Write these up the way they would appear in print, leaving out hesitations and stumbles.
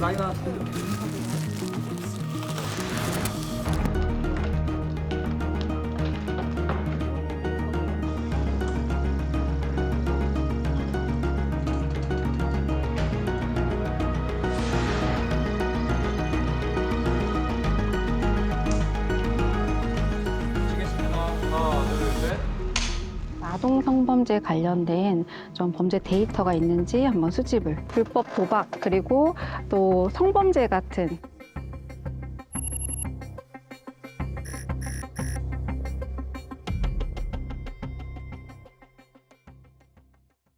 라인 하나 아동 성범죄 관련된 좀 범죄 데이터가 있는지 한번 수집을, 불법 도박 그리고 또 성범죄 같은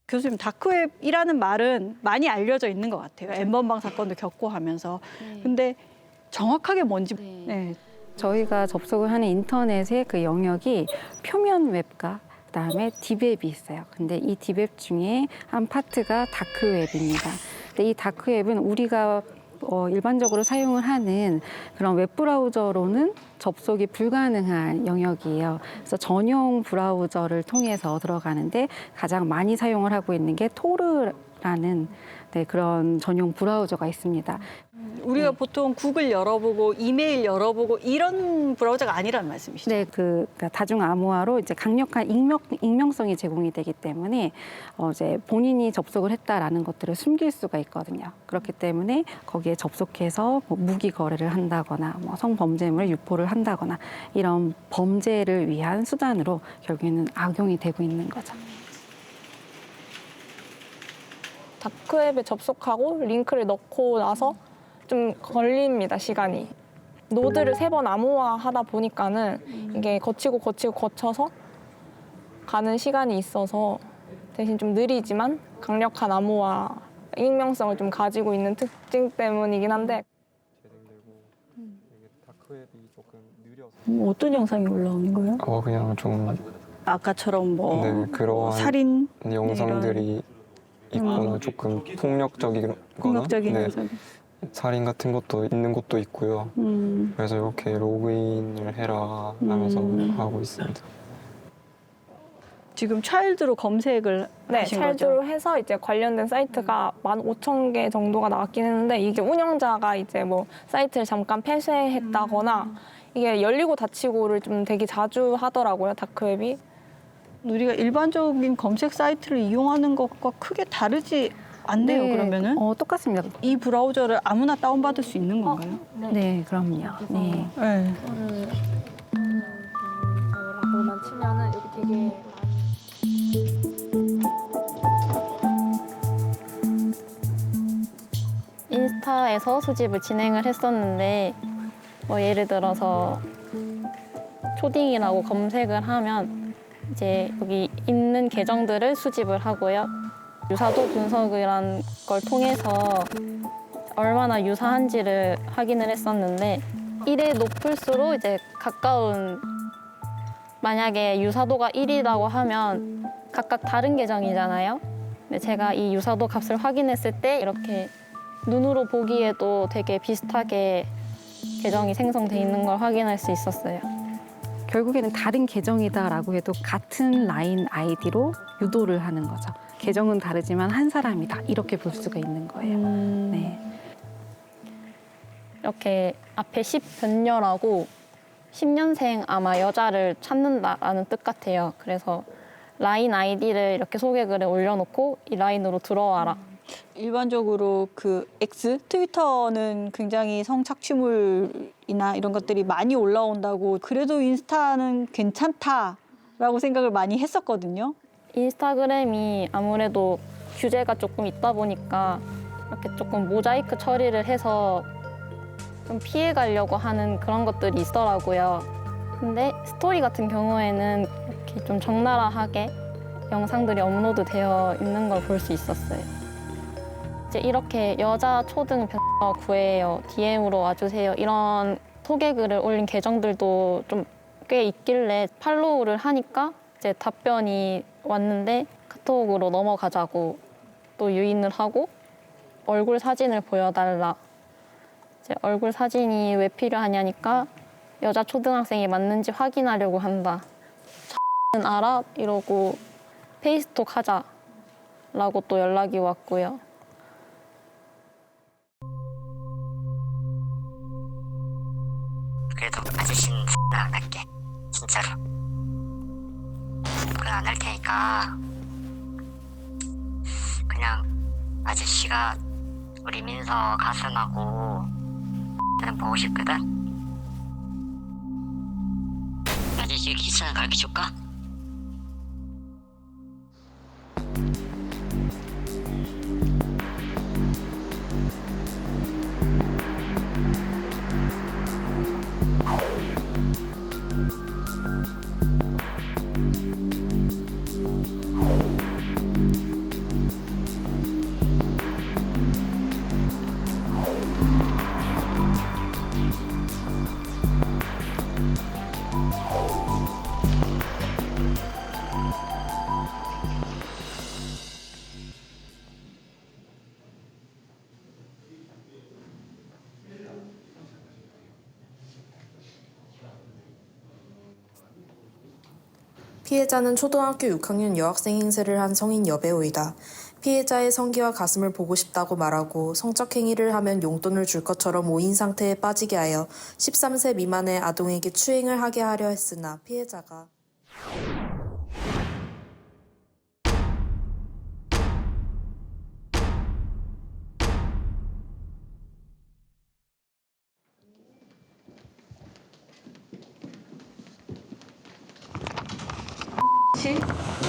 교수님, 다크웹이라는 말은 많이 알려져 있는 것 같아요. N번방 사건도 겪고 하면서. 근데 정확하게 뭔지. 네. 저희가 접속을 하는 인터넷의 그 영역이 표면 웹과 그다음에 딥웹이 있어요. 근데 이 딥웹 중에 한 파트가 다크웹입니다. 근데 이 다크웹은 우리가 일반적으로 사용을 하는 그런 웹브라우저로는 접속이 불가능한 영역이에요. 그래서 전용 브라우저를 통해서 들어가는데 가장 많이 사용을 하고 있는 게 토르라는 그런 전용 브라우저가 있습니다. 우리가 보통 구글 열어보고 이메일 열어보고 이런 브라우저가 아니라는 말씀이시죠? 네, 그러니까 다중 암호화로 이제 강력한 익명성이 제공이 되기 때문에 이제 본인이 접속을 했다라는 것들을 숨길 수가 있거든요. 그렇기 때문에 거기에 접속해서 뭐 무기 거래를 한다거나 뭐 성범죄물을 유포를 한다거나 이런 범죄를 위한 수단으로 결국에는 악용이 되고 있는 거죠. 다크웹에 접속하고 링크를 넣고 나서 좀 걸립니다, 시간이. 노드를 3번 암호화하다 보니까는 이게 거쳐서 가는 시간이 있어서 대신 좀 느리지만 강력한 암호화, 익명성을 좀 가지고 있는 특징 때문이긴 한데. 이게 다크웹이 조금 느려서. 어떤 영상이 올라오는 거예요? 그냥 좀 아까처럼 뭐 네, 그러한 살인 영상들이 있거나 조금 폭력적이거나 폭력적인 네, 영상. 살인 같은 것도 있는 곳도 있고요. 그래서 이렇게 로그인을 해라 하면서 하고 있습니다. 지금 차일드로 검색을 네, 하신 찰드로 거죠? 해서 이제 관련된 사이트가 15,000개 정도가 나왔긴 했는데 이게 운영자가 이제 뭐 사이트를 잠깐 폐쇄했다거나 이게 열리고 닫히고를 좀 되게 자주 하더라고요, 다크웹이. 우리가 일반적인 검색 사이트를 이용하는 것과 크게 다르지 않네요, 그러면은? 똑같습니다. 이 브라우저를 아무나 다운받을 수 있는 건가요? 네, 그럼요. 네. 네. 라고만 치면은 여기 되게 인스타에서 수집을 진행을 했었는데 뭐 예를 들어서 초딩이라고 검색을 하면 이제 여기 있는 계정들을 수집을 하고요. 유사도 분석이란 걸 통해서 얼마나 유사한지를 확인을 했었는데 1이 높을수록 이제 가까운, 만약에 유사도가 1이라고 하면 각각 다른 계정이잖아요. 근데 제가 이 유사도 값을 확인했을 때 이렇게 눈으로 보기에도 되게 비슷하게 계정이 생성돼 있는 걸 확인할 수 있었어요. 결국에는 다른 계정이다라고 해도 같은 라인 아이디로 유도를 하는 거죠. 계정은 다르지만 한 사람이다 이렇게 볼 수가 있는 거예요. 네. 이렇게 앞에 10변녀라고 10년생 아마 여자를 찾는다라는 뜻 같아요. 그래서 라인 아이디를 이렇게 소개글에 올려놓고 이 라인으로 들어와라. 일반적으로 그 X, 트위터는 굉장히 성착취물이나 이런 것들이 많이 올라온다고 그래도 인스타는 괜찮다라고 생각을 많이 했었거든요. 인스타그램이 아무래도 규제가 조금 있다 보니까 이렇게 조금 모자이크 처리를 해서 좀 피해 가려고 하는 그런 것들이 있더라고요. 근데 스토리 같은 경우에는 이렇게 좀 적나라하게 영상들이 업로드 되어 있는 걸 볼 수 있었어요. 이제 이렇게 여자 초등 변호 구해요, DM으로 와주세요 이런 소개글을 올린 계정들도 좀 꽤 있길래 팔로우를 하니까 이제 답변이 왔는데 카톡으로 넘어가자고 또 유인을 하고 얼굴 사진을 보여달라. 이제 얼굴 사진이 왜 필요하냐니까 여자 초등학생이 맞는지 확인하려고 한다. 는 알아? 이러고 페이스톡 하자라고 또 연락이 왔고요. 접근 안 할 테니까 그냥 아저씨가 우리 민서 가슴하고 는 보고 싶거든. 아저씨가 기차는 가르쳐줄까? 피해자는 초등학교 6학년 여학생 행세를 한 성인 여배우이다. 피해자의 성기와 가슴을 보고 싶다고 말하고 성적 행위를 하면 용돈을 줄 것처럼 오인 상태에 빠지게 하여 13세 미만의 아동에게 추행을 하게 하려 했으나 피해자가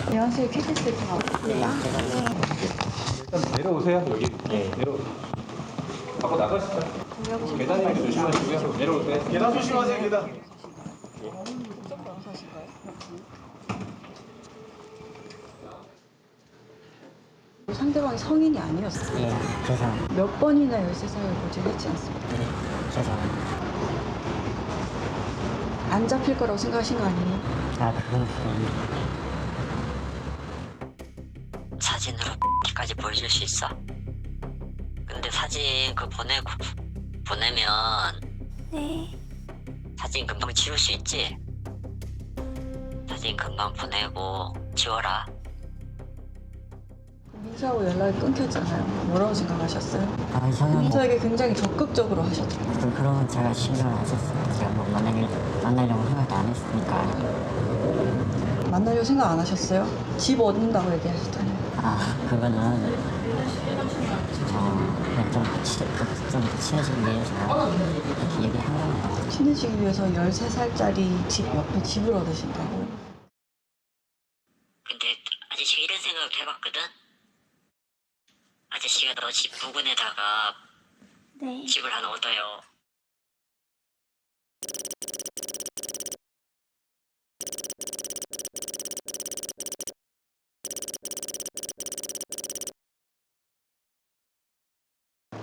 안녕하세요. KBS에서 일단 내려오세요. 여기. 네. 내려오세요. 하고 나가시죠. 계단 얘기 조심하시고요. 내려오세요. 계단 조심하세요. 계단. 상대방이 성인이 아니었어요. 예, 죄송합니다. 몇 번이나 13살을 고지했지 않습니까? 네, 죄송합니다. 안 잡힐 거라고 생각하신 거 아니에요? 아, 그건 아닙니다. 사진으로 까지 보여줄 수 있어. 근데 사진 그 보내면 사진 금방 지울 수 있지? 사진 금방 보내고 지워라. 민서하고 연락이 끊겼잖아요. 뭐라고 생각하셨어요? 아, 저는 뭐, 민서에게 굉장히 적극적으로 하셨잖아요. 그런 제가 신경을 안 썼어요. 제가 뭐 만나려고 생각도 안 했으니까. 만나려고 생각 안 하셨어요? 집 얻는다고 얘기하셨잖아요. 아, 그거는 그냥 좀 친해지기 위해서 이렇게 얘기한 거예요. 친해지기 위해서 13살짜리 집 옆에 집을 얻으신다고요? 근데 아저씨가 이런 생각을 해봤거든? 아저씨가 너 집 부근에다가 집을 하나 얻어요.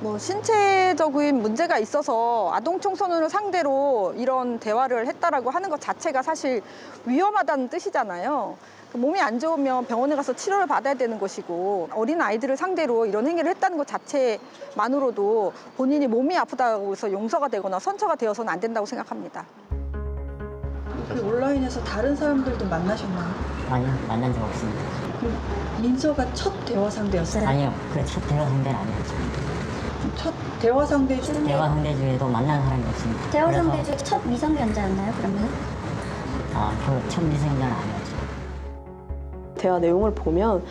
뭐 신체적인 문제가 있어서 아동 청소년을 상대로 이런 대화를 했다라고 하는 것 자체가 사실 위험하다는 뜻이잖아요. 몸이 안 좋으면 병원에 가서 치료를 받아야 되는 것이고 어린 아이들을 상대로 이런 행위를 했다는 것 자체만으로도 본인이 몸이 아프다고 해서 용서가 되거나 선처가 되어서는 안 된다고 생각합니다. 그 온라인에서 다른 사람들도 만나셨나요? 아니요, 만난 적 없습니다. 그 민서가 첫 대화 상대였어요? 아니요, 그 첫 대화 상대는 아니었죠. 첫 대화 상대 중에 대화 상대 중에도 만난 사람이 없습니다. 대화 상대 중에 첫 미성년자였나요, 그러면? 아, 그 첫 미성년은 아니었죠. 대화 내용을 보면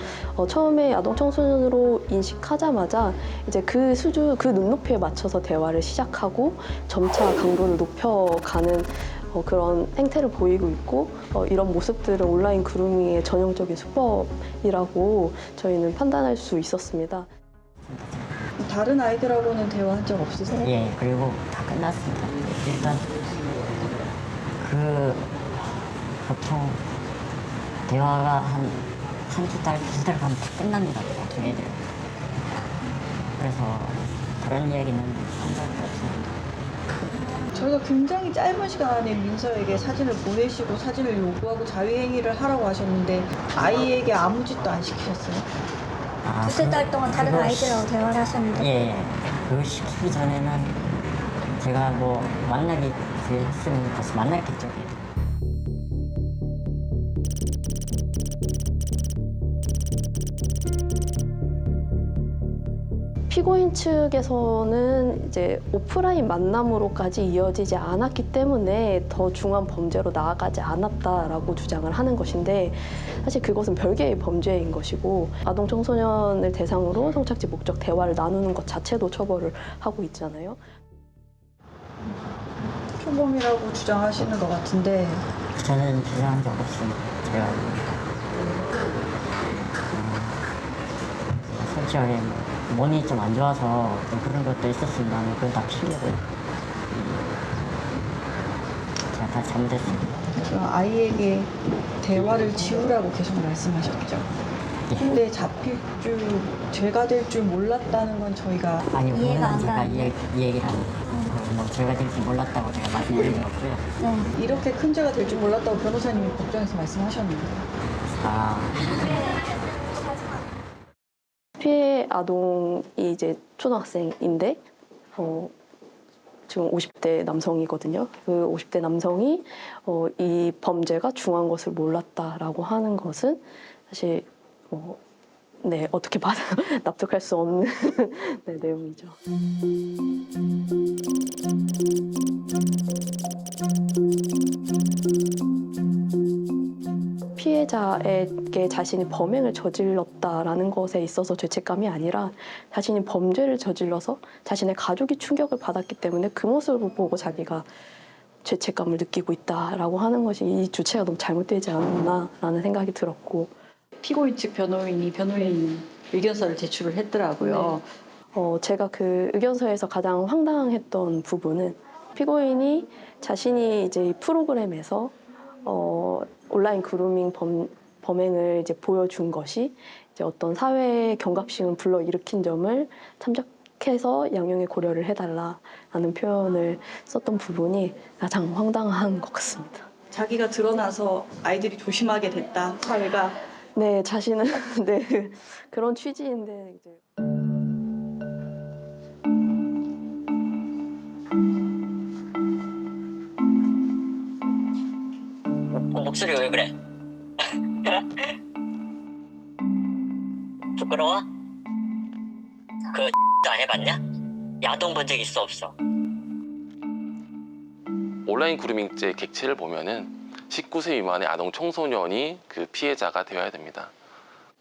처음에 아동 청소년으로 인식하자마자 이제 그 수준, 그 눈높이에 맞춰서 대화를 시작하고 점차 강도를 높여가는 그런 행태를 보이고 있고 이런 모습들은 온라인 그루밍의 전형적인 수법이라고 저희는 판단할 수 있었습니다. 다른 아이들하고는 대화한 적 없으세요? 예, 그리고 다 끝났습니다. 일단 보통 대화가 한두 달, 두 달 가면 다 끝납니다. 보통 애들. 그래서 다른 이야기는 한 적도 없습니다. 저희가 굉장히 짧은 시간 안에 민서에게 사진을 보내시고 사진을 요구하고 자위행위를 하라고 하셨는데 아이에게 아무 짓도 안 시키셨어요? 아, 두세 달 동안 다른 아이들하고 대화를 하셨는데. 예, 그걸 시키기 전에는 제가 뭐 만나기 했으면 벌써 만났겠죠. 피고인 측에서는 이제 오프라인 만남으로까지 이어지지 않았기 때문에 더 중한 범죄로 나아가지 않았다라고 주장을 하는 것인데 사실 그것은 별개의 범죄인 것이고 아동 청소년을 대상으로 성착취 목적 대화를 나누는 것 자체도 처벌을 하고 있잖아요. 초범이라고 주장하시는 것 같은데 저는 주장한 적 없습니다. 제가 솔직하게 몸이 좀 안 좋아서 좀 그런 것도 있었습니다만 그건 다 피해고요. 제가 다 잘못했습니다. 아이에게 대화를 지우라고 계속 말씀하셨죠. 근데 잡힐 줄, 죄가 될 줄 몰랐다는 건 저희가 아니 이해가 안 오늘은 제가 가는데. 이 얘기를 합니다. 뭐 제가 될 줄 몰랐다고 제가 말씀드린 건 없고요. 네. 이렇게 큰 죄가 될 줄 몰랐다고 변호사님이 법정에서 말씀하셨는데 아, 피해 아동이 이제 초등학생인데 지금 50대 남성이거든요. 그 50대 남성이 이 범죄가 중한 것을 몰랐다라고 하는 것은 사실 네, 어떻게 봐도 납득할 수 없는 네, 내용이죠. 피해자에게 자신이 범행을 저질렀다라는 것에 있어서 죄책감이 아니라 자신이 범죄를 저질러서 자신의 가족이 충격을 받았기 때문에 그 모습을 보고 자기가 죄책감을 느끼고 있다라고 하는 것이 이 주체가 너무 잘못되지 않았나라는 생각이 들었고 피고인 측 변호인이 변호인 의견서를 제출을 했더라고요. 제가 그 의견서에서 가장 황당했던 부분은 피고인이 자신이 이제 이 프로그램에서 온라인 그루밍 범행을 이제 보여준 것이 이제 어떤 사회 경각심을 불러일으킨 점을 참작해서 양형의 고려를 해달라라는 표현을 썼던 부분이 가장 황당한 것 같습니다. 자기가 드러나서 아이들이 조심하게 됐다, 사회가. 네, 자신은 네, 그런 취지인데 이제. 목소리가 왜 그래? 부끄러워? 그 안 해봤냐? 야동 본 적 있어 없어? 온라인 그루밍죄 객체를 보면은 19세 미만의 아동 청소년이 그 피해자가 되어야 됩니다.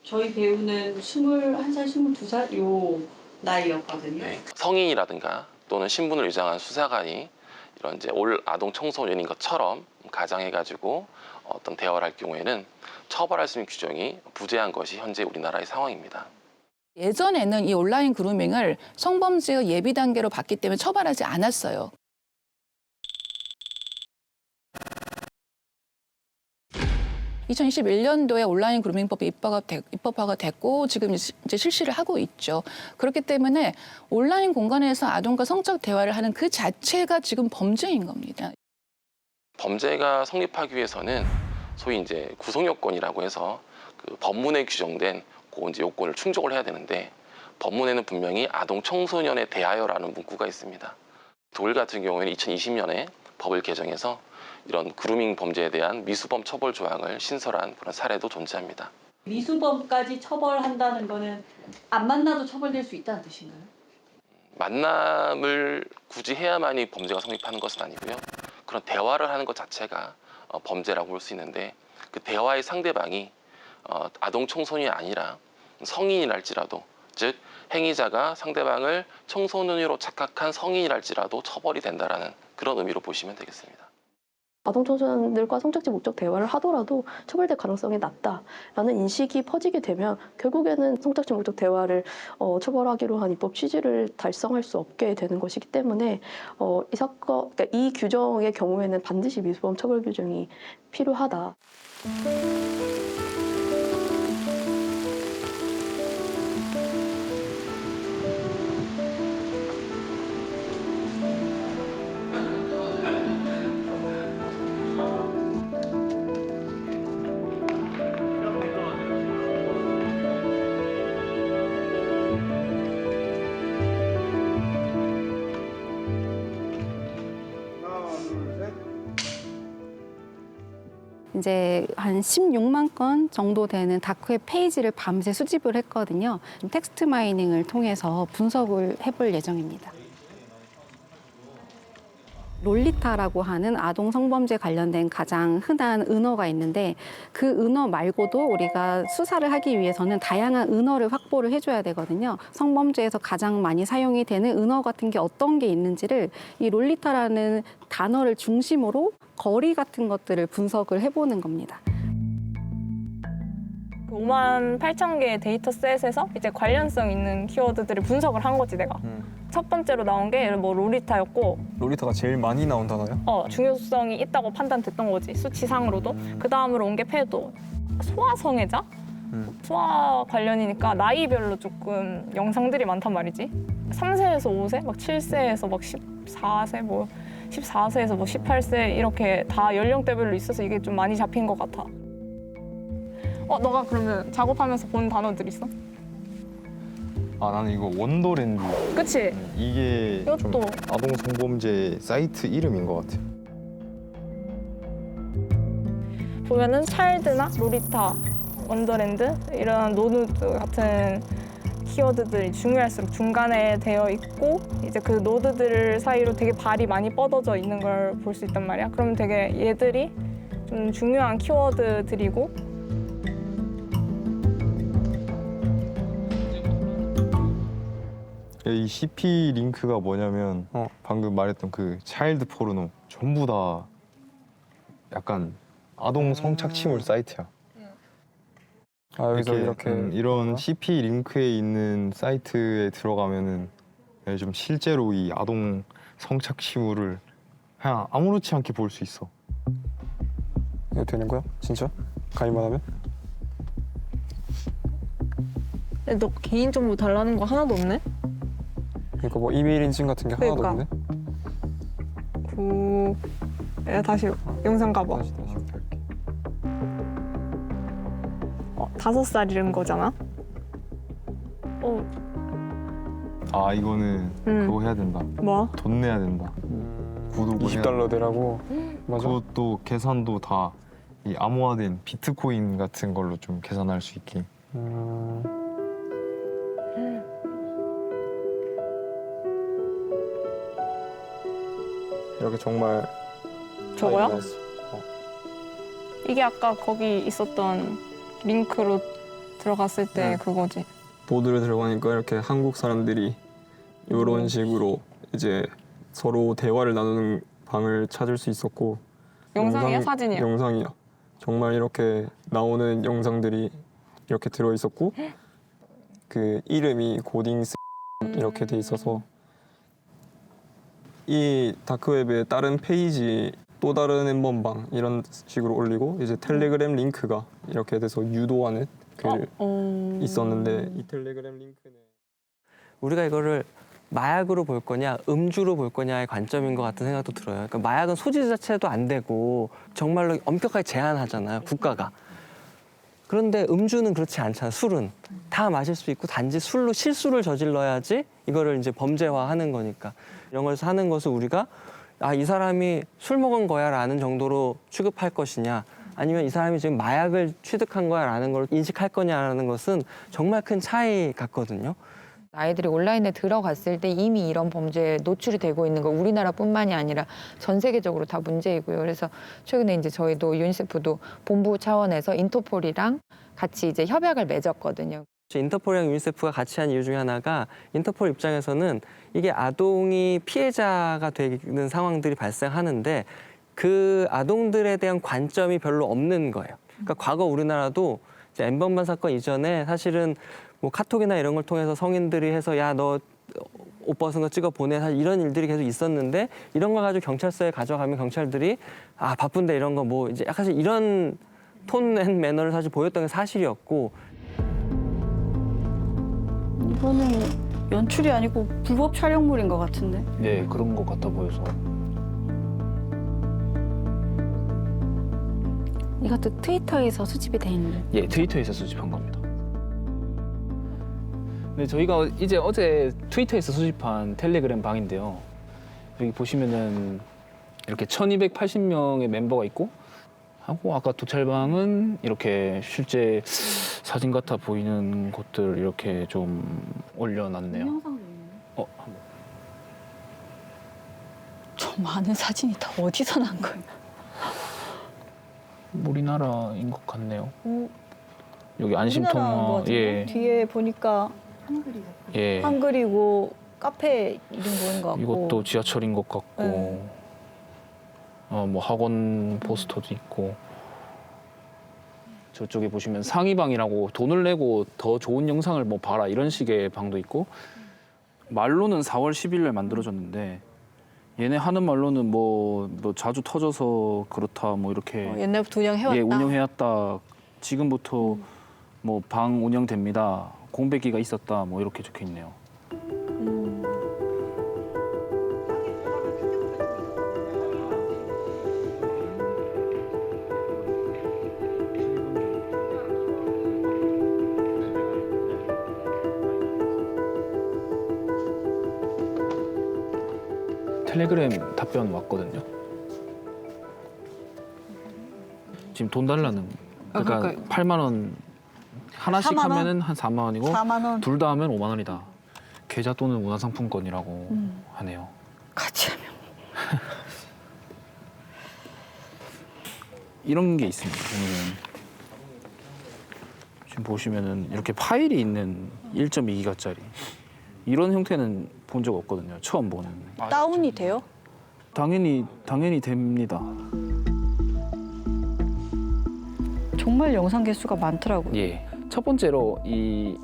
저희 배우는 21살, 22살 요 나이였거든요. 네. 성인이라든가 또는 신분을 위장한 수사관이 이런 이제 아동 청소년인 것처럼 가정해가지고 어떤 대화를 할 경우에는 처벌할 수 있는 규정이 부재한 것이 현재 우리나라의 상황입니다. 예전에는 이 온라인 그루밍을 성범죄의 예비 단계로 봤기 때문에 처벌하지 않았어요. (2021년도에) 온라인 그루밍법이 입법화가 됐고 지금 이제 실시를 하고 있죠. 그렇기 때문에 온라인 공간에서 아동과 성적 대화를 하는 그 자체가 지금 범죄인 겁니다. 범죄가 성립하기 위해서는 소위 이제 구성 요건이라고 해서 그 법문에 규정된 그 이제 요건을 충족을 해야 되는데 법문에는 분명히 아동 청소년에 대하여라는 문구가 있습니다. 독일 같은 경우에는 2020년에 법을 개정해서 이런 그루밍 범죄에 대한 미수범 처벌 조항을 신설한 그런 사례도 존재합니다. 미수범까지 처벌한다는 거는 안 만나도 처벌될 수 있다는 뜻인가요? 만남을 굳이 해야만이 범죄가 성립하는 것은 아니고요. 그런 대화를 하는 것 자체가 범죄라고 볼 수 있는데 그 대화의 상대방이 아동 청소년이 아니라 성인이랄지라도 즉 행위자가 상대방을 청소년으로 착각한 성인이랄지라도 처벌이 된다라는 그런 의미로 보시면 되겠습니다. 아동 청소년들과 성착취 목적 대화를 하더라도 처벌될 가능성이 낮다라는 인식이 퍼지게 되면 결국에는 성착취 목적 대화를 처벌하기로 한 입법 취지를 달성할 수 없게 되는 것이기 때문에 이 사건, 그러니까 이 규정의 경우에는 반드시 미수범 처벌 규정이 필요하다. 이제 한 16만 건 정도 되는 다크웹 페이지를 밤새 수집을 했거든요. 텍스트 마이닝을 통해서 분석을 해볼 예정입니다. 롤리타라고 하는 아동 성범죄 관련된 가장 흔한 은어가 있는데 그 은어 말고도 우리가 수사를 하기 위해서는 다양한 은어를 확보를 해줘야 되거든요. 성범죄에서 가장 많이 사용이 되는 은어 같은 게 어떤 게 있는지를 이 롤리타라는 단어를 중심으로 거리 같은 것들을 분석을 해보는 겁니다. 58,000개의 데이터셋에서 이제 관련성 있는 키워드들을 분석을 한 거지 내가. 첫 번째로 나온 게 뭐 롤리타였고 롤리타가 제일 많이 나온 단어요? 중요성이 있다고 판단됐던 거지 수치상으로도. 그 다음으로 온 게 패도. 소아성애자? 소아 관련이니까 나이별로 조금 영상들이 많단 말이지. 3세에서 5세, 막 7세에서 막 14세, 뭐 14세에서 뭐 18세 이렇게 다 연령대별로 있어서 이게 좀 많이 잡힌 것 같아. 너가 그러면 작업하면서 본 단어들 있어? 아, 나는 이거 원더랜드. 그치? 이게 좀 이것도. 아동 성범죄 사이트 이름인 것 같아. 보면은 차일드나 롤리타, 원더랜드 이런 노드 같은 키워드들이 중요할수록 중간에 되어 있고 이제 그 노드들 사이로 되게 발이 많이 뻗어져 있는 걸 볼 수 있단 말이야. 그럼 되게 얘들이 좀 중요한 키워드들이고 이 CP 링크가 뭐냐면 방금 말했던 그 차일드 포르노 전부 다 약간 아동 성착취물 사이트야. 아, 여기서 이렇게 이런 CP 링크에 있는 사이트에 들어가면은 좀 실제로 이 아동 성착취물을 그냥 아무렇지 않게 볼 수 있어. 이거 되는 거야? 진짜? 가입만 하면? 너 개인정보 달라는 거 하나도 없네? 그러니까 뭐 이메일 인증 같은 게 하나도 그러니까. 없네? 야, 다시 영상 가봐. 다시 이렇게 할게. 5살이란 거잖아? 아, 이거는 그거 해야 된다. 뭐? 돈 내야 된다. 구독을 해야 $20 되라고? 맞아? 그것도 계산도 다 이 암호화된 비트코인 같은 걸로 좀 계산할 수 있게. 이렇게 정말 저거야? 많이 나왔어. 이게 아까 거기 있었던 링크로 들어갔을 때 그거지. 보드를 들어가니까 이렇게 한국 사람들이 이런 식으로 이제 서로 대화를 나누는 방을 찾을 수 있었고. 영상이야? 사진이야? 영상이야. 정말 이렇게 나오는 영상들이 이렇게 들어 있었고 그 이름이 고딩 이렇게 돼 있어서 이 다크웹의 다른 페이지 또 다른 엠번방 이런 식으로 올리고 이제 텔레그램 링크가 이렇게 돼서 유도하는 글 있었는데 이 텔레그램 링크는 우리가 이거를 마약으로 볼 거냐 음주로 볼 거냐의 관점인 것 같은 생각도 들어요. 그러니까 마약은 소지 자체도 안 되고 정말로 엄격하게 제한하잖아요, 국가가. 그런데 음주는 그렇지 않잖아요. 술은 다 마실 수 있고 단지 술로 실수를 저질러야지 이거를 이제 범죄화하는 거니까. 이런 걸 하는 것을 우리가 이 사람이 술 먹은 거야라는 정도로 취급할 것이냐 아니면 이 사람이 지금 마약을 취득한 거야라는 걸 인식할 거냐라는 것은 정말 큰 차이 같거든요. 아이들이 온라인에 들어갔을 때 이미 이런 범죄에 노출이 되고 있는 거 우리나라뿐만이 아니라 전 세계적으로 다 문제이고요. 그래서 최근에 이제 저희도 유니세프도 본부 차원에서 인터폴이랑 같이 이제 협약을 맺었거든요. 인터폴이랑 유니세프가 같이 한 이유 중에 하나가 인터폴 입장에서는 이게 아동이 피해자가 되는 상황들이 발생하는데 그 아동들에 대한 관점이 별로 없는 거예요. 그러니까 과거 우리나라도 이제 N번방 사건 이전에 사실은 뭐 카톡이나 이런 걸 통해서 성인들이 해서 야, 너 옷 벗은 거 찍어 보내 사실 이런 일들이 계속 있었는데 이런 거 가지고 경찰서에 가져가면 경찰들이 바쁜데 이런 거 뭐 이제 약간 이런 톤 앤 매너를 사실 보였던 게 사실이었고 이거는 연출이 아니고 불법 촬영물인 것 같은데. 네, 그런 것 같아 보여서. 이것도 트위터에서 수집이 돼 있는. 예, 트위터에서 수집한 겁니다. 네, 저희가 이제 어제 트위터에서 수집한 텔레그램 방인데요. 여기 보시면은 이렇게 1280명의 멤버가 있고 하고 아까 도찰방은 이렇게 실제 사진 같아 보이는 것들 이렇게 좀 올려놨네요. 한번. 저 많은 사진이 다 어디서 난 거예요? 우리나라인 것 같네요. 여기 우리나라 안심통화. 거 같은데? 예. 뒤에 보니까 예. 한글이고 카페 이름 보는 것 같고. 이것도 지하철인 것 같고. 네. 뭐 학원 포스터도 있고. 저쪽에 보시면 상위방이라고 돈을 내고 더 좋은 영상을 뭐 봐라 이런 식의 방도 있고. 말로는 4월 10일에 만들어졌는데 얘네 하는 말로는 뭐 자주 터져서 그렇다 뭐 이렇게 옛날부터 운영해왔다. 예, 운영해왔다. 지금부터 뭐 방 운영됩니다. 공백기가 있었다. 뭐 이렇게 적혀 있네요. 텔레그램 답변 왔거든요. 지금 돈 달라는. 그러니까 8만 원 하나씩 4만 원? 하면은 한 4만 원이고 4만 원. 둘 다 하면 5만 원이다. 계좌 또는 문화상품권이라고 하네요. 같이 하면. 이런 게 있습니다. 보면은 지금 보시면은 이렇게 파일이 있는 1.2기가짜리 이런 형태는 본 적 없거든요. 처음 보는. 다운이 돼요? 당연히 됩니다. 정말 영상 개수가 많더라고요. 예. 첫 번째로 이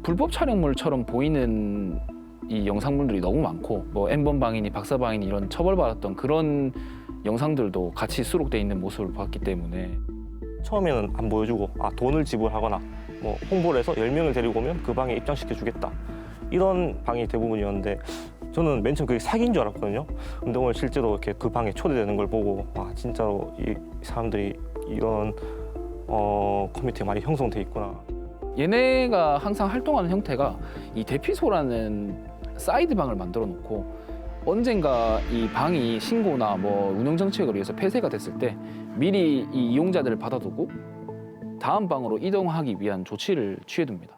불법 촬영물처럼 보이는 이 영상물들이 너무 많고 뭐 N번 방이니 박사 방이니 이런 처벌받았던 그런 영상들도 같이 수록돼 있는 모습을 봤기 때문에 처음에는 안 보여주고 돈을 지불하거나 뭐 홍보를 해서 10명을 데리고 오면 그 방에 입장시켜 주겠다. 이런 방이 대부분이었는데 저는 맨 처음 그게 사기인 줄 알았거든요. 근데 오늘 실제로 이렇게 그 방에 초대되는 걸 보고 진짜로 이 사람들이 이런 커뮤니티가 많이 형성돼 있구나. 얘네가 항상 활동하는 형태가 이 대피소라는 사이드 방을 만들어 놓고 언젠가 이 방이 신고나 뭐 운영 정책을 위해서 폐쇄가 됐을 때 미리 이 이용자들을 받아두고 다음 방으로 이동하기 위한 조치를 취해둡니다.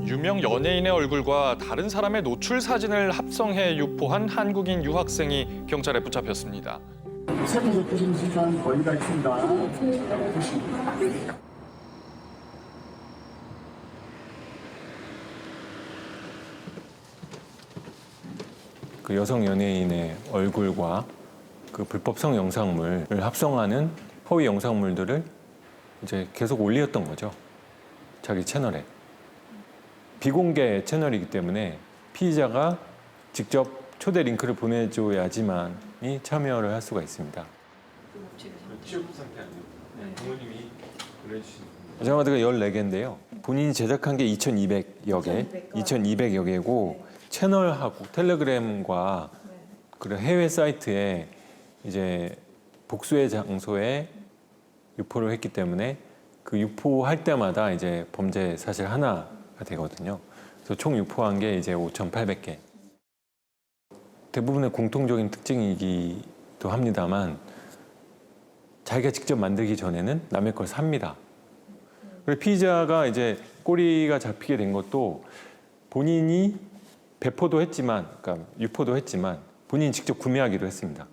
유명 연예인의 얼굴과 다른 사람의 노출 사진을 합성해 유포한 한국인 유학생이 경찰에 붙잡혔습니다. 세계적 표준 시간 권리가 있습니다. 그 여성 연예인의 얼굴과 그 불법성 영상물을 합성하는 허위 영상물들을 이제 계속 올렸던 거죠. 자기 채널에. 비공개 채널이기 때문에 피의자가 직접 초대 링크를 보내줘야지만이 참여를 할 수가 있습니다. 취업 상태 아니에요? 부모님이 보내주신. 아자마드가 14개인데요. 본인이 제작한 게 2,200여 개고 채널하고 텔레그램과 그런 해외 사이트에 이제 복수의 장소에 유포를 했기 때문에 그 유포할 때마다 이제 범죄 사실 하나가 되거든요. 그래서 총 유포한 게 이제 5,800개. 대부분의 공통적인 특징이기도 합니다만 자기가 직접 만들기 전에는 남의 걸 삽니다. 그리고 피의자가 이제 꼬리가 잡히게 된 것도 본인이 배포도 했지만, 그러니까 유포도 했지만 본인이 직접 구매하기도 했습니다.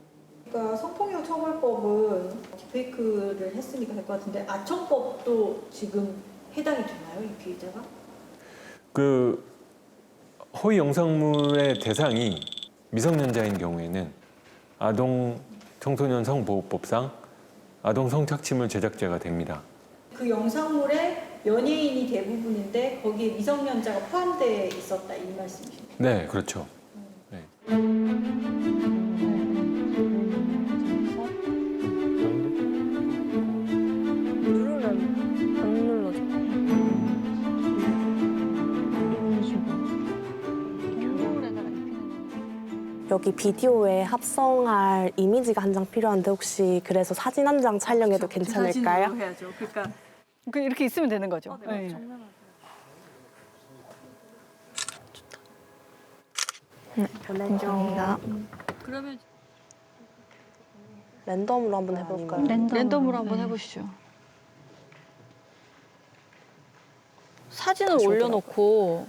그러니까 성폭력 처벌법은 딥페이크를 했으니까 될 것 같은데 아청법도 지금 해당이 되나요, 이 피의자가? 그 허위 영상물의 대상이 미성년자인 경우에는 아동 청소년 성보호법상 아동 성착취물 제작죄가 됩니다. 그 영상물에 연예인이 대부분인데 거기에 미성년자가 포함되어 있었다 이 말씀이신가요? 네, 그렇죠. 네. 여기 비디오에 합성할 이미지가 한 장 필요한데 혹시 그래서 사진 한 장 촬영해도 괜찮을까요? 사진으로 해야죠. 그러니까 이렇게 있으면 되는 거죠. 네. 감사합니다. 그러면 랜덤으로 한번 해볼까요? 랜덤으로 한번 해보시죠. 사진을 올려놓고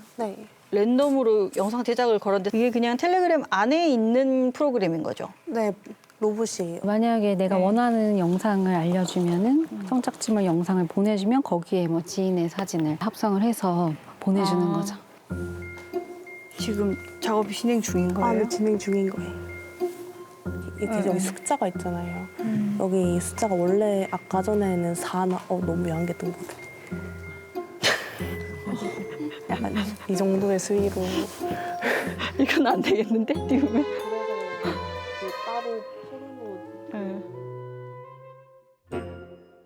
랜덤으로 영상 제작을 걸었는데 이게 그냥 텔레그램 안에 있는 프로그램인 거죠? 네, 로봇이에요. 만약에 내가 원하는 영상을 알려주면은 성착취물 영상을 보내주면 거기에 뭐 지인의 사진을 합성을 해서 보내주는 거죠. 지금 작업이 진행 중인 거예요? 네, 진행 중인 거예요. 이렇게 여기 숫자가 있잖아요. 여기 숫자가 원래 아까 전에는 4나 너무 양겠던 것 같아요. 약간 이 정도의 수위로. 이건 안 되겠는데? 띄우면?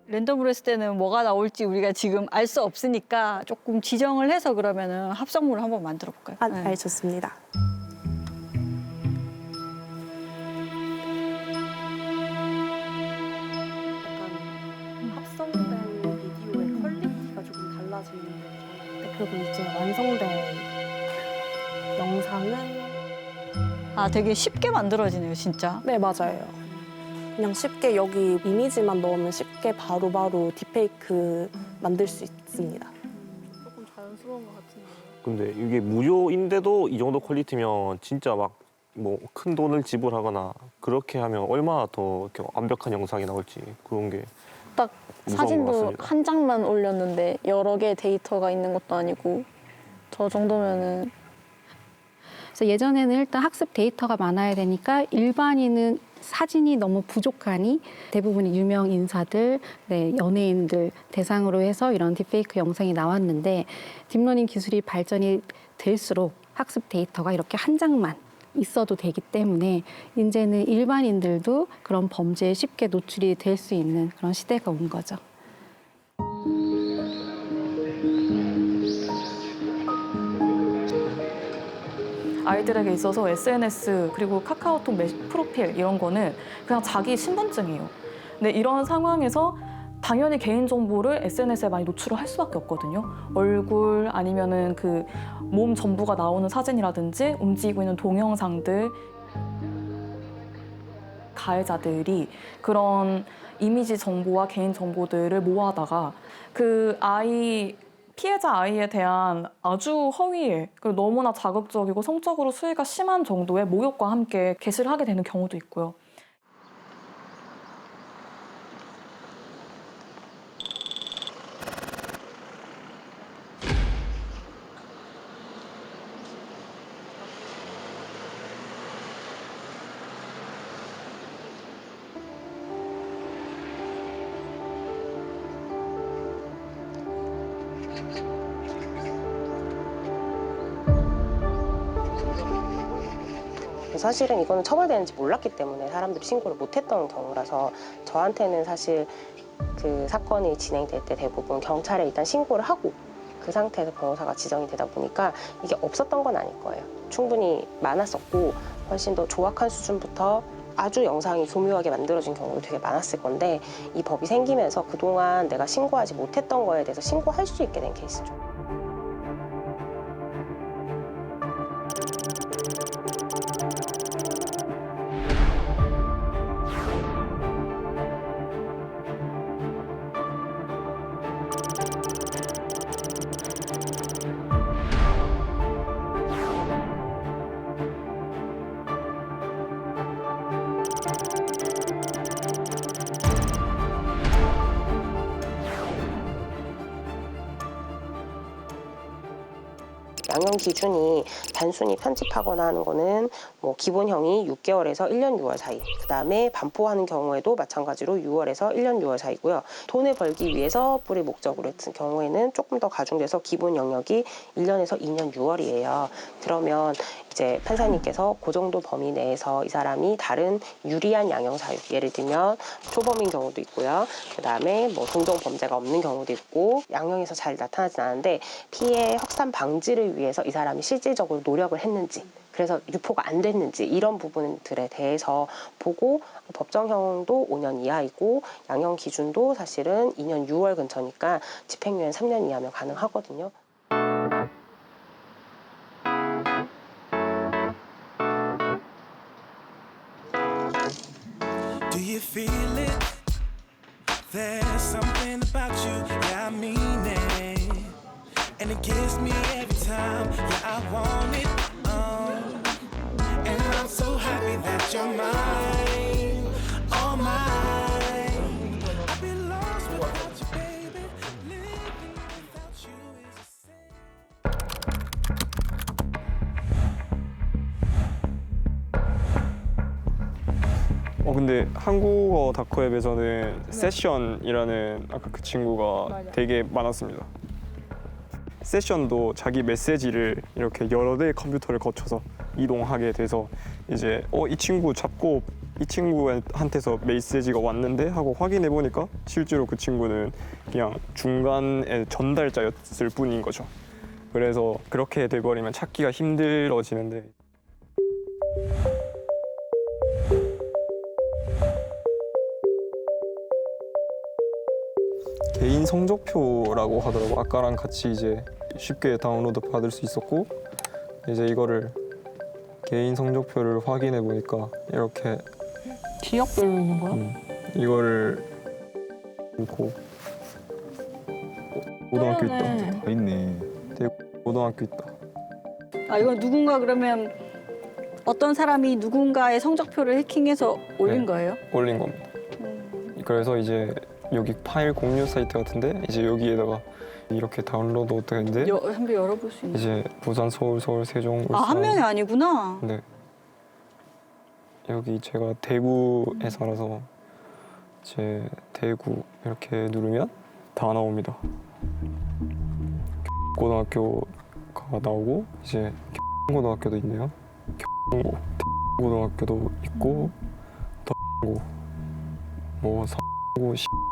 랜덤으로 했을 때는 뭐가 나올지 우리가 지금 알 수 없으니까 조금 지정을 해서 그러면은 합성물을 한번 만들어 볼까요? 네, 좋습니다. 합성된 비디오의 퀄리티가 조금 달라지는 거죠. 그리고 이제 완성된 영상은 되게 쉽게 만들어지네요, 진짜. 네, 맞아요. 그냥 쉽게 여기 이미지만 넣으면 쉽게 바로바로 딥페이크 만들 수 있습니다. 조금 자연스러운 것 같은데. 근데 이게 무료인데도 이 정도 퀄리티면 진짜 막 뭐 큰 돈을 지불하거나 그렇게 하면 얼마나 더 이렇게 완벽한 영상이 나올지 그런 게 딱 무서운 것 사진도 같습니다. 한 장만 올렸는데 여러 개의 데이터가 있는 것도 아니고 저 정도면은 그래서 예전에는 일단 학습 데이터가 많아야 되니까 일반인은 사진이 너무 부족하니 대부분 유명 인사들, 연예인들 대상으로 해서 이런 딥페이크 영상이 나왔는데 딥러닝 기술이 발전이 될수록 학습 데이터가 이렇게 한 장만 있어도 되기 때문에 이제는 일반인들도 그런 범죄에 쉽게 노출이 될 수 있는 그런 시대가 온 거죠. 아이들에게 있어서 SNS 그리고 카카오톡 프로필 이런 거는 그냥 자기 신분증이에요. 근데 이런 상황에서 당연히 개인정보를 SNS에 많이 노출을 할 수밖에 없거든요. 얼굴 아니면은 그 몸 전부가 나오는 사진이라든지 움직이고 있는 동영상들. 가해자들이 그런 이미지 정보와 개인 정보들을 모아다가 그 피해자 아이에 대한 아주 허위에 그리고 너무나 자극적이고 성적으로 수위가 심한 정도의 모욕과 함께 게시를 하게 되는 경우도 있고요. 사실은 이거는 처벌되는지 몰랐기 때문에 사람들이 신고를 못했던 경우라서 저한테는 사실 그 사건이 진행될 때 대부분 경찰에 일단 신고를 하고 그 상태에서 변호사가 지정이 되다 보니까 이게 없었던 건 아닐 거예요. 충분히 많았었고 훨씬 더 조악한 수준부터 아주 영상이 교묘하게 만들어진 경우도 되게 많았을 건데 이 법이 생기면서 그동안 내가 신고하지 못했던 거에 대해서 신고할 수 있게 된 케이스죠. 양형 기준이 단순히 편집하거나 하는 거는 뭐 기본형이 6개월에서 1년 6월 사이, 그다음에 반포하는 경우에도 마찬가지로 6월에서 1년 6월 사이고요. 돈을 벌기 위해서 뿌리 목적으로 했을 경우에는 조금 더 가중돼서 기본 영역이 1년에서 2년 6월이에요. 그러면 이제 판사님께서 그 정도 범위 내에서 이 사람이 다른 유리한 양형 사유, 예를 들면 초범인 경우도 있고요. 그다음에 뭐 동종 범죄가 없는 경우도 있고 양형에서 잘 나타나진 않은데 피해 확산 방지를 위해서 이 사람이 실질적으로 노력을 했는지, 그래서 유포가 안 됐는지 이런 부분들에 대해서 보고 법정형도 5년 이하이고 양형 기준도 사실은 2년 6월 근처니까 집행유예 3년 이하면 가능하거든요. Do you feel it? There's something about you, yeah, I mean it. And it gets me every time, yeah, I want it. And I'm so happy that you're mine, all mine. I've been lost without you, baby. Living without you is a sin. 근데 한국어 다크웹에서는 세션이라는 아까 그 친구가 되게 많았습니다. 세션도 자기 메시지를 이렇게 여러 대의 컴퓨터를 거쳐서 이동하게 돼서 이제 이 친구 잡고 이 친구한테서 메시지가 왔는데 하고 확인해 보니까 실제로 그 친구는 그냥 중간에 전달자였을 뿐인 거죠. 그래서 그렇게 돼버리면 찾기가 힘들어지는데 개인 성적표라고 하더라고. 아까랑 같이 이제 쉽게 다운로드 받을 수 있었고, 이제 이거를 개인 성적표를 확인해 보니까 이렇게 지역별로 있는 거야? 이거를 놓고 고등학교 있다. 다 있네. 고등학교 있다. 아, 이건 누군가 그러면 어떤 사람이 누군가의 성적표를 해킹해서 올린 거예요? 올린 겁니다. 그래서 이제 여기 파일 공유 사이트 같은데 이제 여기에다가 이렇게 다운로드 되는데 한번 열어볼 수 있나요? 이제 부산, 서울, 세종, 울산. 한 명이 아니구나. 네. 여기 제가 대구에 살아서 제 대구 이렇게 누르면 다 나옵니다. 고등학교가 나오고 이제 고등학교도 있네요. 고등학교도 있고 뭐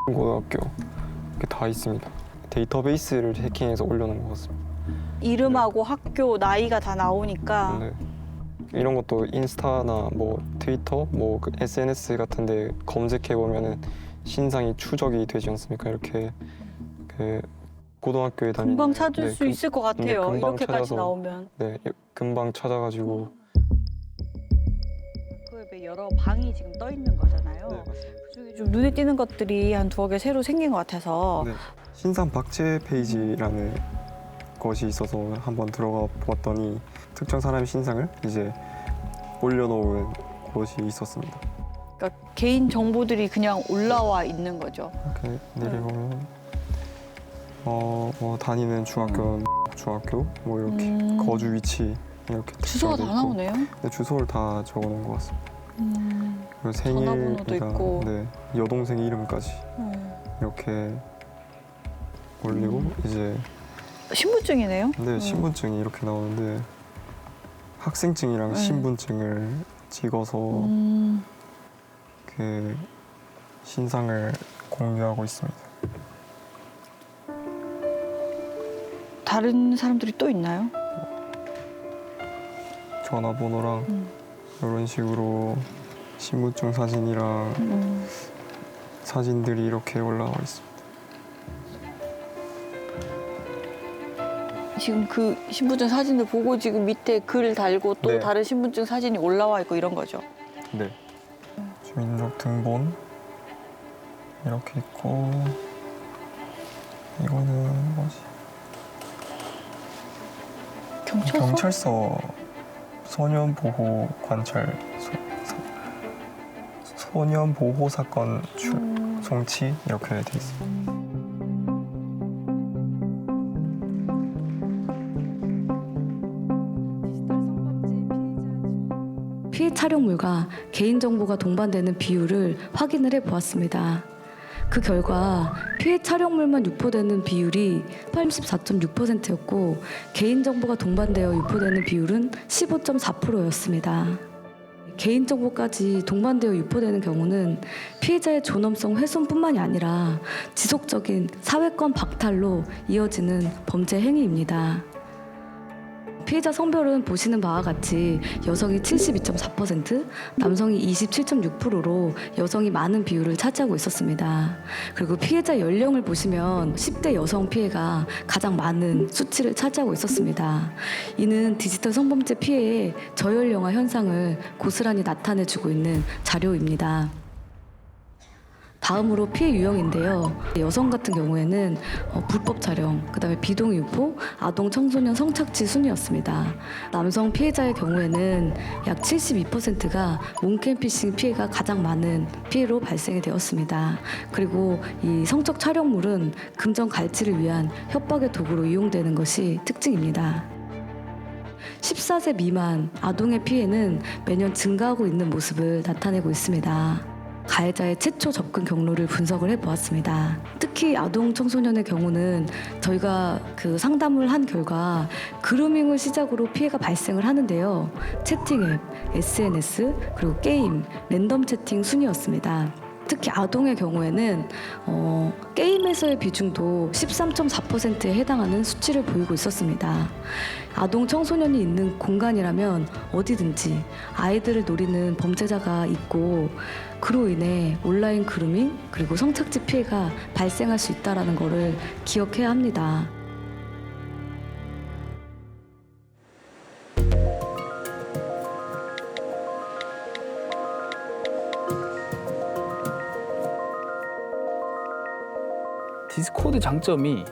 고등학교 이렇게 다 있습니다. 데이터베이스를 해킹해서 올려놓은 것 같습니다. 이름하고 학교, 나이가 다 나오니까. 네. 이런 것도 인스타나 뭐 트위터, 뭐 그 SNS 같은데 검색해 보면은 신상이 추적이 되지 않습니까? 이렇게 그 고등학교에 다니는 금방 찾을 수 있을 것 같아요. 금방 이렇게까지 찾아서, 나오면. 네, 금방 찾아가지고. 다크웹에 여러 방이 지금 떠 있는 거잖아요. 그중에 좀 눈에 띄는 것들이 한 두어 개 새로 생긴 것 같아서. 네. 신상 박제 페이지라는 것이 있어서 한번 들어가 보았더니 특정 사람의 신상을 이제 올려놓은 곳이 있었습니다. 그러니까 개인 정보들이 그냥 올라와 있는 거죠. 이렇게 내려보면 뭐 다니는 중학교 뭐 이렇게 거주 위치 이렇게 주소가 다 있고. 나오네요. 네, 주소를 다 적어놓은 것 같습니다. 그리고 전화번호도 있고. 네, 여동생 이름까지 이렇게 올리고 이제 신분증이네요. 네, 신분증이 이렇게 나오는데 학생증이랑 신분증을 찍어서 그 신상을 공유하고 있습니다. 다른 사람들이 또 있나요? 전화번호랑 이런 식으로 신분증 사진이랑 사진들이 이렇게 올라와 있습니다. 지금 그 신분증 사진을 보고 지금 밑에 글 달고 또 네. 다른 신분증 사진이 올라와 있고 이런 거죠. 네. 주민등록 등본 이렇게 있고 이거는 뭐지? 경찰서 소년보호 관찰 소년보호 사건 송치 이렇게 돼 있습니다. 피해 촬영물과 개인정보가 동반되는 비율을 확인을 해보았습니다. 그 결과 피해 촬영물만 유포되는 비율이 84.6%였고 개인정보가 동반되어 유포되는 비율은 15.4%였습니다. 개인정보까지 동반되어 유포되는 경우는 피해자의 존엄성 훼손뿐만이 아니라 지속적인 사회권 박탈로 이어지는 범죄 행위입니다. 피해자 성별은 보시는 바와 같이 여성이 72.4%, 남성이 27.6%로 여성이 많은 비율을 차지하고 있었습니다. 그리고 피해자 연령을 보시면 10대 여성 피해가 가장 많은 수치를 차지하고 있었습니다. 이는 디지털 성범죄 피해의 저연령화 현상을 고스란히 나타내주고 있는 자료입니다. 다음으로 피해 유형인데요. 여성 같은 경우에는 불법 촬영, 그다음에 비동 유포, 아동 청소년 성착취 순이었습니다. 남성 피해자의 경우에는 약 72%가 몽캠피싱 피해가 가장 많은 피해로 발생이 되었습니다. 그리고 이 성적 촬영물은 금전 갈취를 위한 협박의 도구로 이용되는 것이 특징입니다. 14세 미만 아동의 피해는 매년 증가하고 있는 모습을 나타내고 있습니다. 가해자의 최초 접근 경로를 분석을 해보았습니다. 특히 아동 청소년의 경우는 저희가 그 상담을 한 결과 그루밍을 시작으로 피해가 발생을 하는데요. 채팅앱, SNS, 그리고 게임, 랜덤 채팅 순이었습니다. 특히 아동의 경우에는 게임에서의 비중도 13.4%에 해당하는 수치를 보이고 있었습니다. 아동 청소년이 있는 공간이라면 어디든지 아이들을 노리는 범죄자가 있고 그로 인해 온라인 그루밍 그리고 성착취 피해가 발생할 수 있다는 것을 기억해야 합니다. 디스코드 장점이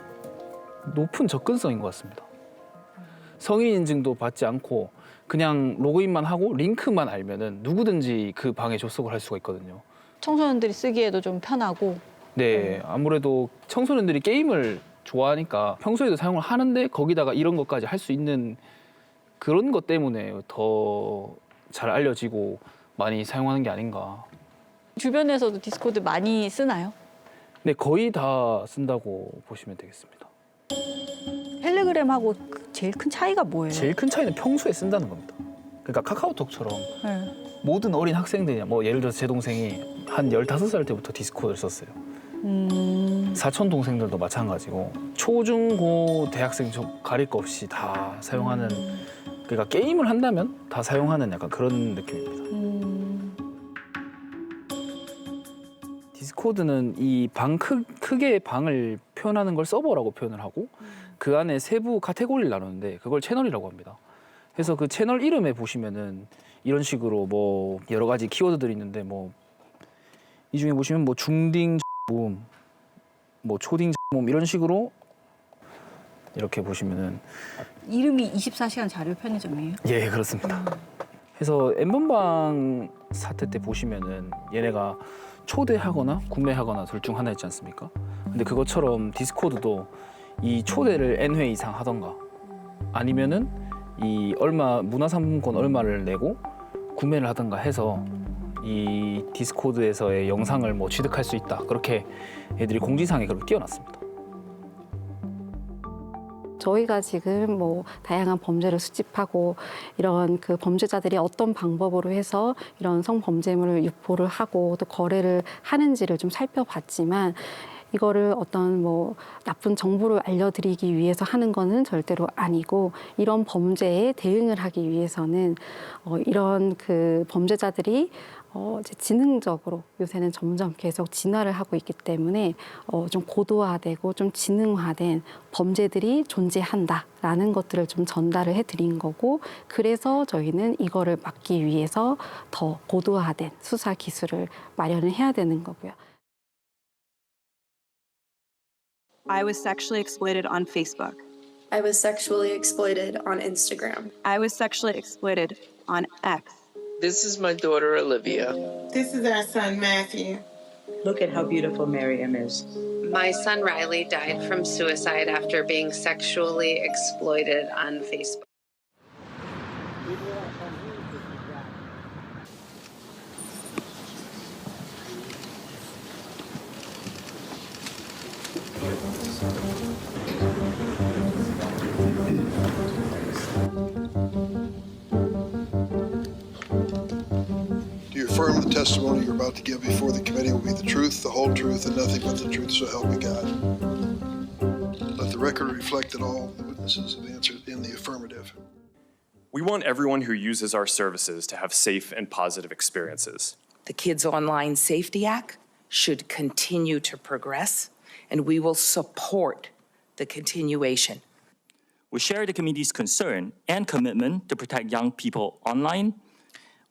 높은 접근성인 것 같습니다. 성인 인증도 받지 않고 그냥 로그인만 하고 링크만 알면은 누구든지 그 방에 접속을 할 수가 있거든요. 청소년들이 쓰기에도 좀 편하고. 네, 아무래도 청소년들이 게임을 좋아하니까 평소에도 사용을 하는데 거기다가 이런 것까지 할 수 있는 그런 것 때문에 더 잘 알려지고 많이 사용하는 게 아닌가. 주변에서도 디스코드 많이 쓰나요? 네, 거의 다 쓴다고 보시면 되겠습니다. 텔레그램하고 제일 큰 차이가 뭐예요? 제일 큰 차이는 평소에 쓴다는 겁니다. 그러니까 카카오톡처럼 네. 모든 어린 학생들이 뭐 예를 들어서 제 동생이 한 15살 때부터 디스코드를 썼어요. 사촌 동생들도 마찬가지고 초중고 대학생 가릴 거 없이 다 사용하는 그러니까 게임을 한다면 다 사용하는 약간 그런 느낌입니다. 디스코드는 이 방 크기의 방을 표현하는 걸 서버라고 표현을 하고 그 안에 세부 카테고리를 나누는데 그걸 채널이라고 합니다. 그래서 그 채널 이름에 보시면은 이런 식으로 뭐 여러 가지 키워드들이 있는데 뭐 이 중에 보시면 뭐 중딩 모음, 뭐 초딩 모음 이런 식으로 이렇게 보시면은 이름이 24시간 자료 편의점이에요? 예, 그렇습니다. 그래서 N번방 사태 때 보시면은 얘네가 초대하거나 구매하거나 둘 중 하나 있지 않습니까? 근데 그것처럼 디스코드도 이 초대를 N회 이상 하던가 아니면은 이 문화상품권 얼마를 내고 구매를 하던가 해서 이 디스코드에서의 영상을 뭐 취득할 수 있다. 그렇게 애들이 공지사항에 그렇게 띄워놨습니다. 저희가 지금 뭐 다양한 범죄를 수집하고 이런 그 범죄자들이 어떤 방법으로 해서 이런 성범죄물을 유포를 하고 또 거래를 하는지를 좀 살펴봤지만 이거를 어떤 뭐 나쁜 정보를 알려드리기 위해서 하는 거는 절대로 아니고 이런 범죄에 대응을 하기 위해서는 이런 그 범죄자들이 이제 지능적으로 요새는 점점 계속 진화를 하고 있기 때문에 좀 고도화되고 좀 지능화된 범죄들이 존재한다라는 것들을 좀 전달을 해드린 거고 그래서 저희는 이거를 막기 위해서 더 고도화된 수사 기술을 마련을 해야 되는 거고요. I was sexually exploited on Facebook. I was sexually exploited on Instagram. I was sexually exploited on X. This is my daughter, Olivia. This is our son, Matthew. Look at how beautiful Miriam is. My son Riley died from suicide after being sexually exploited on Facebook. Do you affirm the testimony you're about to give before the committee will be the truth, the whole truth, and nothing but the truth, so help me God? Let the record reflect that all the witnesses have answered in the affirmative. We want everyone who uses our services to have safe and positive experiences. The Kids Online Safety Act should continue to progress, and we will support the continuation. We share the committee's concern and commitment to protect young people online.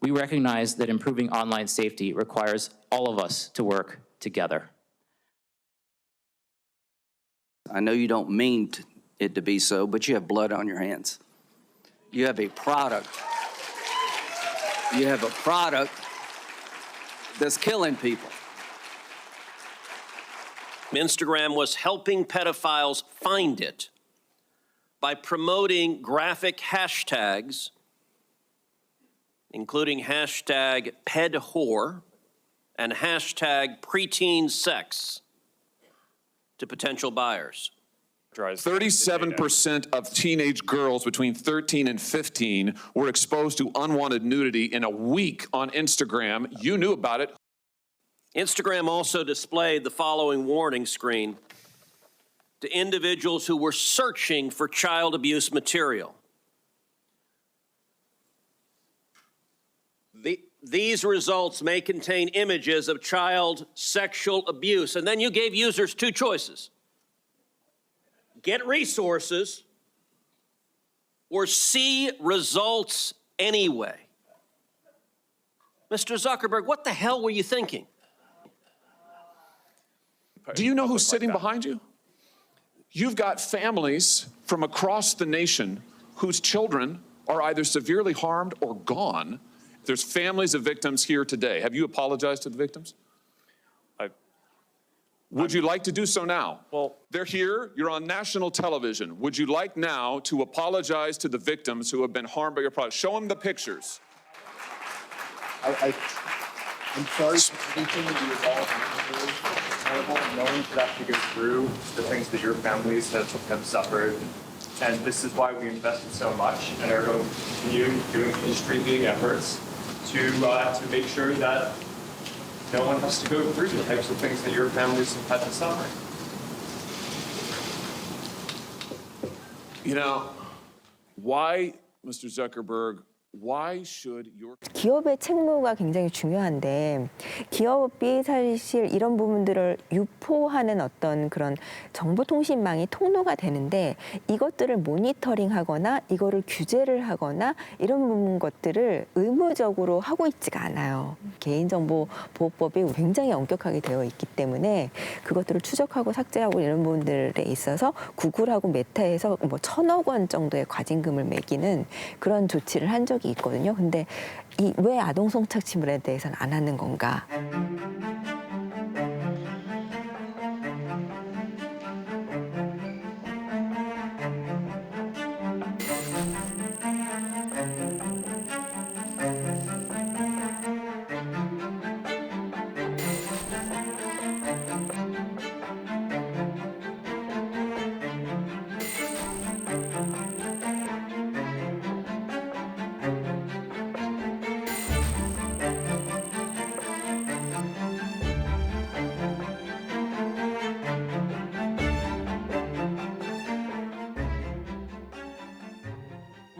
We recognize that improving online safety requires all of us to work together. I know you don't mean it to be so, but you have blood on your hands. You have a product. You have a product that's killing people. Instagram was helping pedophiles find it by promoting graphic hashtags, including hashtag pedwhore and hashtag preteen sex, to potential buyers. 37% of teenage girls between 13 and 15 were exposed to unwanted nudity in a week on Instagram. You knew about it. Instagram also displayed the following warning screen to individuals who were searching for child abuse material. These results may contain images of child sexual abuse. And then you gave users two choices: get resources or see results anyway. Mr. Zuckerberg, what the hell were you thinking? Do you know who's sitting behind you? You've got families from across the nation whose children are either severely harmed or gone. There's families of victims here today. Have you apologized to the victims? Would you like to do so now? Well, they're here. You're on national television. Would you like now to apologize to the victims who have been harmed by your product? Show them the pictures. I'm sorry for anything that you all have terrible. No one should have to go through the things that your families have suffered. And this is why we invested so much and are going to continue doing industry-leading efforts to make sure that no one has to go through the types of things that your families have had to suffer. You know, why, Mr. Zuckerberg, why should your... 기업의 책무가 굉장히 중요한데 기업이 사실 이런 부분들을 유포하는 어떤 그런 정보통신망이 통로가 되는데 이것들을 모니터링하거나 이거를 규제를 하거나 이런 것들을 의무적으로 하고 있지가 않아요. 개인정보보호법이 굉장히 엄격하게 되어 있기 때문에 그것들을 추적하고 삭제하고 이런 부분들에 있어서 구글하고 메타에서 뭐 1,000억 원 정도의 과징금을 매기는 그런 조치를 한 적이 있거든요. 근데 왜 아동 성착취물에 대해서는 안 하는 건가?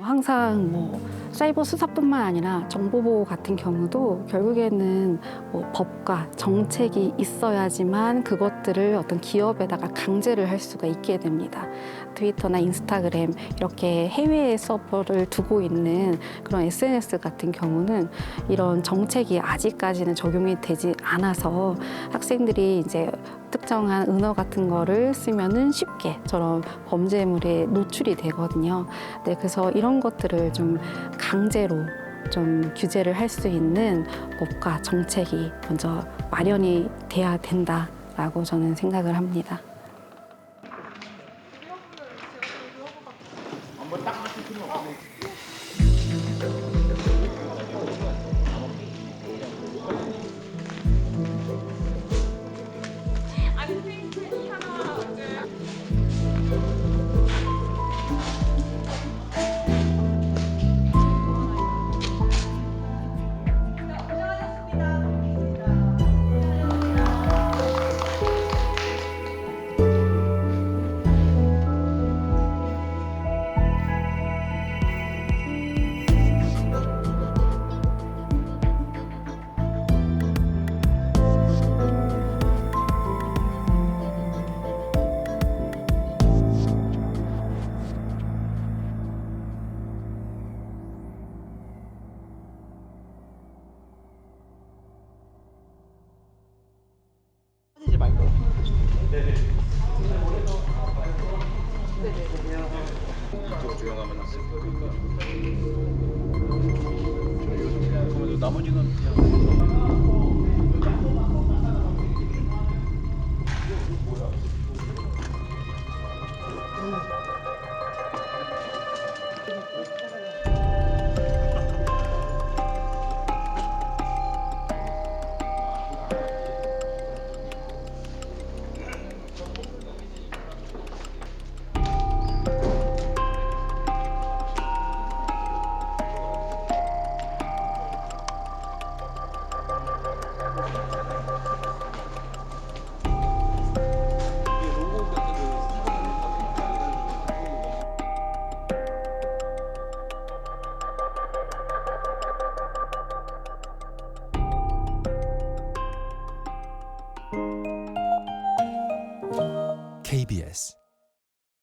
항상 뭐 사이버 수사뿐만 아니라 정보보호 같은 경우도 결국에는 뭐 법과 정책이 있어야지만 그것들을 어떤 기업에다가 강제를 할 수가 있게 됩니다. 트위터나 인스타그램 이렇게 해외 서버를 두고 있는 그런 SNS 같은 경우는 이런 정책이 아직까지는 적용이 되지 않아서 학생들이 이제 특정한 은어 같은 거를 쓰면은 쉽게 저런 범죄물에 노출이 되거든요. 네, 그래서 이런 것들을 좀 강제로 좀 규제를 할 수 있는 법과 정책이 먼저 마련이 돼야 된다라고 저는 생각을 합니다. 나머지는 KBS